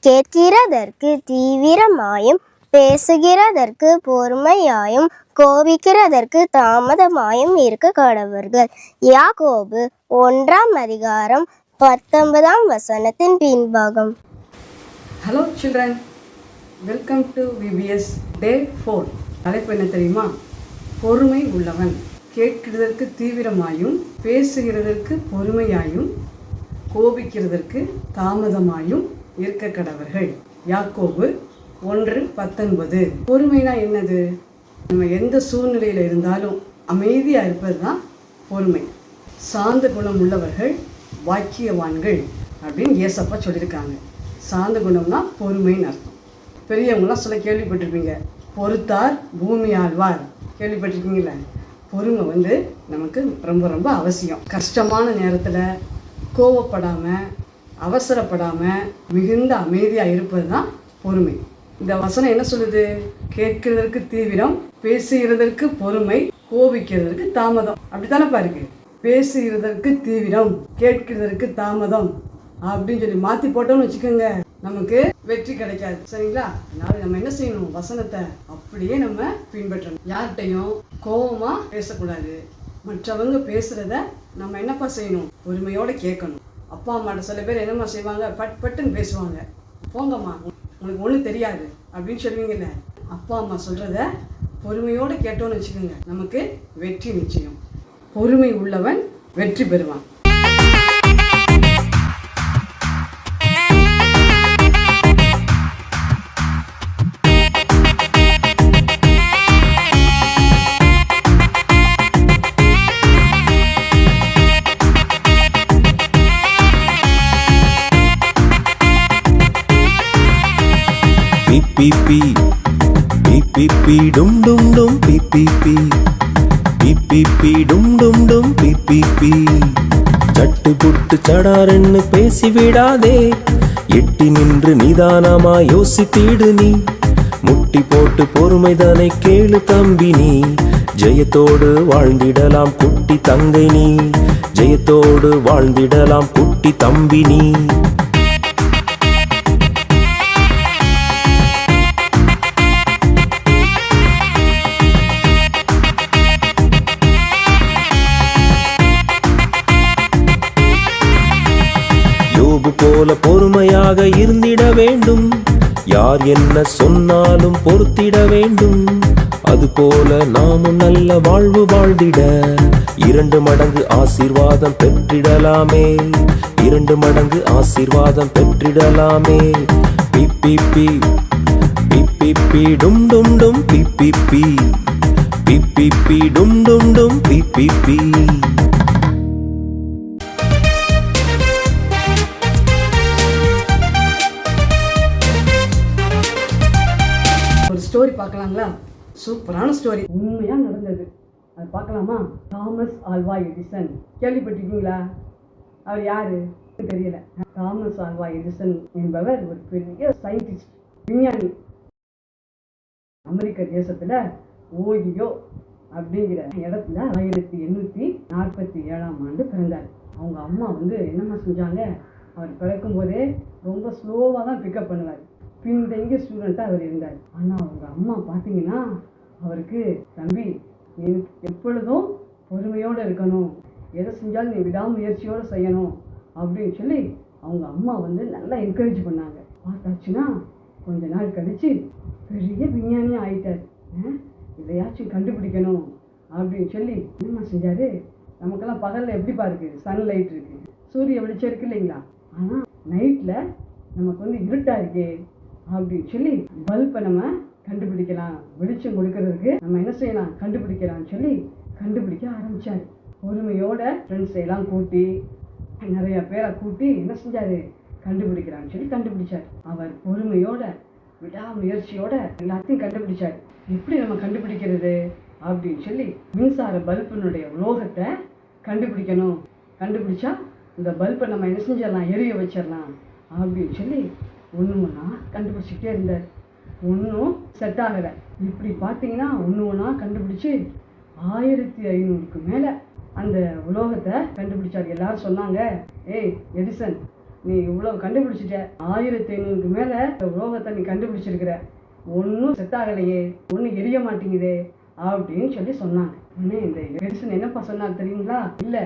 கேட்கிறதற்கு தீவிரமாயும் பேசுகிறதற்கு பொறுமையாயும் கோபிக்கிறதற்கு தாமதமாயும் இருக்க கடவர்கள். யாக்கோபு 1:19 பின்பாகம். Hello children, welcome to VBS day 4. தலைப்பு என்ன தெரியுமா? பொறுமை உள்ளவன். கேட்கிறதற்கு தீவிரமாயும் பேசுகிறதற்கு பொறுமையாயும் கோபிக்கிறதற்கு தாமதமாயும் இருக்க கடவர்கள். யாக்கோபு 1:19. பொறுமைனா என்னது? நம்ம எந்த சூழ்நிலையில் இருந்தாலும் அமைதியாக இருப்பது தான் பொறுமை. சாந்த குணம் உள்ளவர்கள் வாக்கியவான்கள் அப்படின்னு ஏசப்பா சொல்லியிருக்காங்க. சாந்த குணம்னா பொறுமைன்னு அர்த்தம். பெரியவங்களாம் சொல்ல கேள்விப்பட்டிருப்பீங்க, பொறுத்தார் பூமி ஆழ்வார். கேள்விப்பட்டிருக்கீங்களா? பொறுமை நமக்கு ரொம்ப ரொம்ப அவசியம். கஷ்டமான நேரத்தில் கோவப்படாமல் அவசரப்படாமல் மிகுந்த அமைதியாக இருப்பது தான் பொறுமை. இந்த வசனம் என்ன சொல்லுது? கேட்கிறதற்கு தீவிரம், பேசுகிறதற்கு பொறுமை, கோபிக்கிறதற்கு தாமதம். அப்படித்தானே பாருங்க. பேசுகிறதற்கு தீவிரம், கேட்கிறதற்கு தாமதம் அப்படின்னு சொல்லி மாற்றி போட்டோம்னு வச்சுக்கோங்க, நமக்கு வெற்றி கிடைக்காது. சரிங்களா? அதனால நம்ம என்ன செய்யணும்? வசனத்தை அப்படியே நம்ம பின்பற்றணும். யார்கிட்டையும் கோபமா பேசக்கூடாது. மற்றவங்க பேசுறத நம்ம என்னப்பா செய்யணும்? பொறுமையோட கேட்கணும். அப்பா அம்மாட்ட சில பேர் என்னம்மா செய்வாங்க? பட்டுன்னு பேசுவாங்க. போங்கம்மா, உங்களுக்கு ஒன்றும் தெரியாது அப்படின்னு சொல்லுவீங்கல்ல. அப்பா அம்மா சொல்றத பொறுமையோடு கேட்டோன்னு வச்சுக்கோங்க, நமக்கு வெற்றி நிச்சயம். பொறுமை உள்ளவன் வெற்றி பெறுவான். PPP PPP dum dum dum PPP PPP dum dum dum PPP. சட்டு புட்டு சடாரென்னு பேசிவிடாதே, எட்டி நின்று நிதானமா யோசித்திடு நீ. முட்டி போட்டு பொறுமைதானை கேளு தம்பி நீ. ஜெயத்தோடு வாழ்ந்திடலாம் குட்டி தங்கை நீ. ஜெயத்தோடு வாழ்ந்திடலாம் குட்டி தம்பி நீ. போல பொறுமையாக இருந்திட வேண்டும். யார் என்ன சொன்னாலும் பொறுத்திட வேண்டும். அதுபோல நாமும் நல்ல வாழ்வு வாழ்ந்திட 2 மடங்கு ஆசீர்வாதம் பெற்றிடலாமே. 2 மடங்கு ஆசீர்வாதம் பெற்றிடலாமே. பிபிபி பிபிபி டும் டும் டும் பிபிபி பிபிபி டும் டும் டும் பிபிபி. ஸ்டோரி பார்க்கலாங்களா? சூப்பரான ஸ்டோரி, உண்மையாக நடந்தது. அது பார்க்கலாமா? Thomas Alva Edison. கேள்விப்பட்டிருக்கீங்களா? அவர் யாரு தெரியல. தாமஸ் ஆல்வா எடிசன் என்பவர் ஒரு பெரிய சயின்டிஸ்ட், விஞ்ஞானி. அமெரிக்க தேசத்துல ஓஹியோ அப்படிங்கிற இடத்துல 1847 பிறந்தார். அவங்க அம்மா என்னம்மா செஞ்சாங்க? அவர் பிறக்கும் போதே ரொம்ப ஸ்லோவாக தான் பிக்கப் பண்ணுவார். பின்தங்கிய ஸ்டூடெண்ட்டாக அவர் இருந்தார். ஆனால் அவங்க அம்மா பார்த்தீங்கன்னா அவருக்கு, தம்பி நீ எப்பொழுதும் பொறுமையோடு இருக்கணும், எதை செஞ்சாலும் நீ விடாமுயற்சியோடு செய்யணும் அப்படின்னு சொல்லி அவங்க அம்மா நல்லா என்கரேஜ் பண்ணாங்க. பார்த்தாச்சுன்னா கொஞ்ச நாள் கழித்து பெரிய விஞ்ஞானியாக ஆயிட்டார். இதையாச்சும் கண்டுபிடிக்கணும் அப்படின்னு சொல்லி என்னம்மா செஞ்சார்? நமக்கெல்லாம் பகலில் எப்படிப்பா இருக்குது? சன்லைட் இருக்குது, சூரிய வெளிச்சம் இருக்குது இல்லைங்களா? ஆனால் நைட்டில் நமக்கு இருட்டாக இருக்கே அப்படின்னு சொல்லி பல்பை நம்ம கண்டுபிடிக்கலாம், வெளிச்சம் கொடுக்கறதுக்கு நம்ம என்ன செய்யலாம், கண்டுபிடிக்கலாம்னு சொல்லி கண்டுபிடிக்க ஆரம்பித்தார். பொறுமையோட ஃப்ரெண்ட்ஸை எல்லாம் கூட்டி, நிறைய பேரை கூட்டி என்ன செஞ்சார்? கண்டுபிடிக்கலாம்னு சொல்லி கண்டுபிடிச்சார். அவர் பொறுமையோட விடாமுயற்சியோட எல்லாத்தையும் கண்டுபிடிச்சார். எப்படி நம்ம கண்டுபிடிக்கிறது அப்படின்னு சொல்லி மின்சார பல்பினுடைய உலோகத்தை கண்டுபிடிக்கணும். கண்டுபிடிச்சா இந்த பல்பை நம்ம என்ன செஞ்சிடலாம்? எரிய வச்சிடலாம் அப்படின்னு சொல்லி ஒன்று கண்டுபிடிச்சிக்கிட்டே இருந்தார். ஒன்றும் செட் ஆகலை. இப்படி பார்த்தீங்கன்னா ஒன்று கண்டுபிடிச்சி 1500க்கு மேலே அந்த உலோகத்தை கண்டுபிடிச்சார். எல்லாரும் சொன்னாங்க, ஏய் எடிசன், நீ இவ்வளவு கண்டுபிடிச்சிட்ட, 1500க்கு மேல உலோகத்தை நீ கண்டுபிடிச்சிருக்கிற, ஒன்றும் செட் ஆகலையே, ஒன்றும் எரிய மாட்டேங்குதே அப்படின்னு சொல்லி சொன்னாங்க. உடனே இந்த எடிசன் என்னப்பா சொன்னார் தெரியுங்களா? இல்லை,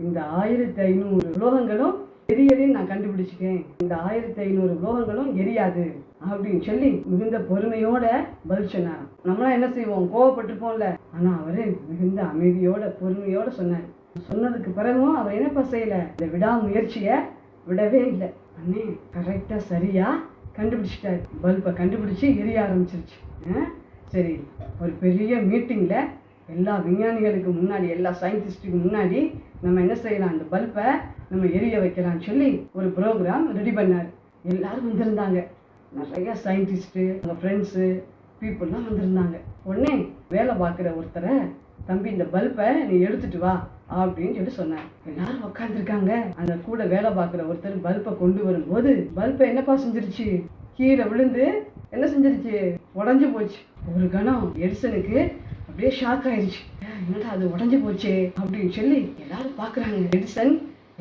இந்த 1500 உலோகங்களும் எரியலைன்னு நான் கண்டுபிடிச்சிக்கேன், இந்த 1500 உலோகங்களும் எரியாது அப்படின்னு சொல்லி மிகுந்த பொறுமையோட பதில் சொன்னார். நம்மளாம் என்ன செய்வோம், கோவப்பட்டிருப்போம்ல. ஆனா அவரு மிகுந்த அமைதியோட பொறுமையோட சொன்னார். சொன்னதுக்கு பிறகும் அவர் என்னப்பா செய்யல, இந்த விடாமுயற்சியை விடவே இல்லை. அண்ணே கரெக்டா சரியா கண்டுபிடிச்சிட்டாரு, பல்பை கண்டுபிடிச்சு எரிய ஆரம்பிச்சிருச்சு. சரி, ஒரு பெரிய மீட்டிங்ல எல்லா விஞ்ஞானிகளுக்கு முன்னாடி, எல்லா சயின்டிஸ்டுக்கு முன்னாடி நம்ம என்ன செய்யலாம், அந்த பல்பை நம்ம எரிய வைக்கலாம்னு சொல்லி ஒரு ப்ரோக்ராம் ரெடி பண்ணார். எல்லாரும் வந்திருந்தாங்க, நிறைய சயின்டிஸ்ட்டு, அவங்க ஃப்ரெண்ட்ஸு, பீப்புளெலாம் வந்திருந்தாங்க. உடனே வேலை பார்க்குற ஒருத்தரை, தம்பி இந்த பல்பை நீ எடுத்துட்டு வா அப்படின்னு சொல்லி சொன்னார். எல்லாரும் உட்காந்துருக்காங்க. அந்த கூட வேலை பார்க்குற ஒருத்தர் பல்பை கொண்டு வரும்போது பல்பை என்னப்பா செஞ்சிருச்சு, கீழே விழுந்து என்ன செஞ்சிருச்சு, உடஞ்சி போச்சு. ஒரு கணம் எடிசனுக்கு அப்படியே ஷாக் ஆயிடுச்சு. என்னடா அது உடஞ்சி போச்சே அப்படின்னு சொல்லி எல்லாரும் பார்க்குறாங்க. எடிசன்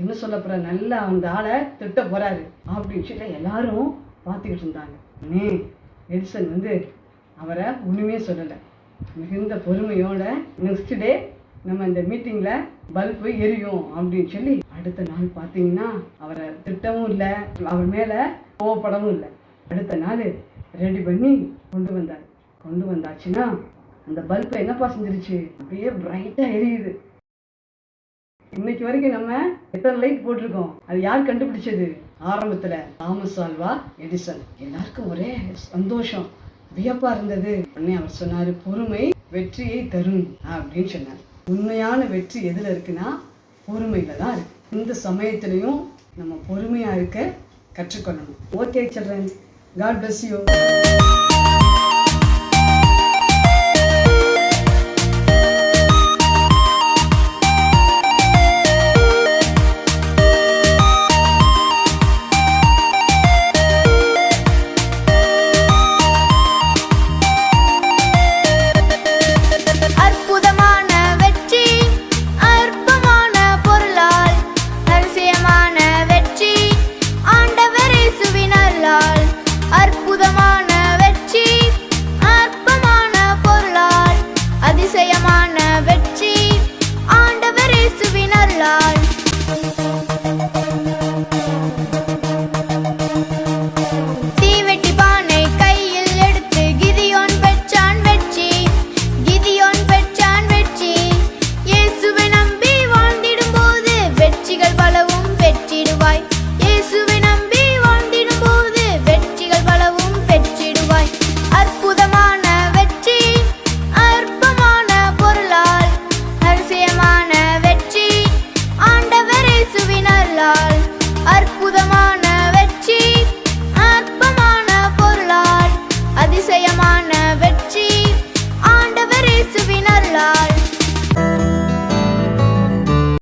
என்ன சொல்ல போற, நல்லா அந்த ஆளை திட்ட போறாரு அப்படின்னு சொல்லி எல்லாரும் பார்த்துக்கிட்டு இருந்தாங்க. உடனே எடிசன் அவரை ஒன்றுமே சொல்லலை, மிகுந்த பொறுமையோட நெக்ஸ்ட் டே நம்ம இந்த மீட்டிங்ல பல்பு எரியும் அப்படின்னு சொல்லி அடுத்த நாள் பார்த்தீங்கன்னா அவரை திட்டவும் இல்லை, அவர் மேல கோவப்படவும் இல்லை. அடுத்த நாள் ரெடி பண்ணி கொண்டு வந்தாச்சுன்னா அந்த பல்பை என்னப்பா செஞ்சிருச்சு, அப்படியே பிரைட்டா எரியுது. இன்னைக்கு வரைக்கும் நம்ம எத்தனை லைட் போட்டிருக்கோம், அது யார் கண்டுபிடிச்சது? ஆரம்பத்துல தாமஸ் ஆல்வா எடிசன். எல்லாருக்கும் ஒரே சந்தோஷம், வியப்பா இருந்தது. உடனே அவர் சொன்னாரு, பொறுமை வெற்றியை தரும் அப்படின்னு சொன்னார். உண்மையான வெற்றி எதுல இருக்குன்னா பொறுமையில தான் இருக்கு. இந்த சமயத்திலையும் நம்ம பொறுமையா இருக்க கற்றுக்கொள்ளணும். Okay children, God bless you. அற்புதமான வெற்றி, அற்பமான பொருளால் அதிசயமான